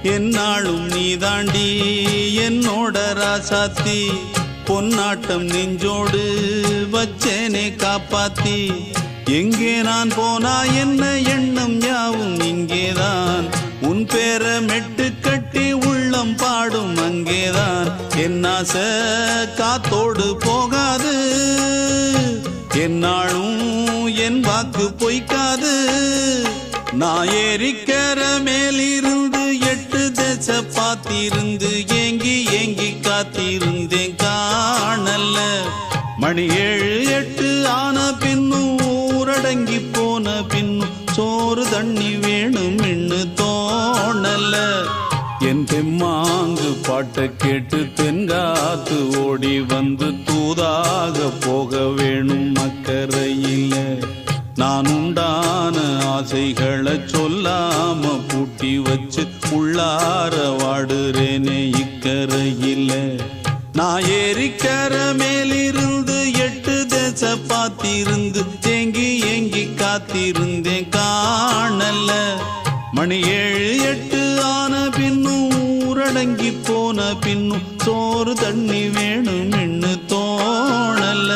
என்னாலும் நீதாண்டி என்னோட ராசாத்தி பொன்னாட்டம் நெஞ்சோடு வச்சேனே காப்பாத்தி எங்கே நான் போனா என்ன எண்ணம் யாவும் இங்கேதான் உன் பேர மெட்டு கட்டி உள்ளம் பாடும் அங்கேதான் என்னாச காத்தோடு போகாது என்னாலும் என் வாக்கு பொய்க்காது நான் ஏறிக்கர மேலிருந்து 8 தேச பார்த்திருந்து ஏங்கி ஏங்கி காத்திருந்தேன் காணல்ல மணி 7 8 ஆன பின்னும் ஊரடங்கி போன பின்னும் சோறு தண்ணி வேணும் இன்னு தோணல என் தெம்மாங்கு பாட்டை கேட்டு தென்காத்து ஓடி வந்து தூதாக போக வேணும் அக்கறையில நான் உண்டான ஆசைகளை சொல்லாம பூட்டி வச்சு உள்ளார வாடுறேனே இக்கரையில நான் ஏறிக்கர மேலிருந்து 8 தேச பார்த்திருந்து ஏங்கி ஏங்கி காத்திருந்தேன் காணல மணி 7 8 ஆன பின்னும் ஊரடங்கி போன பின்னும் சோறு தண்ணி வேணும் இன்னு தோணல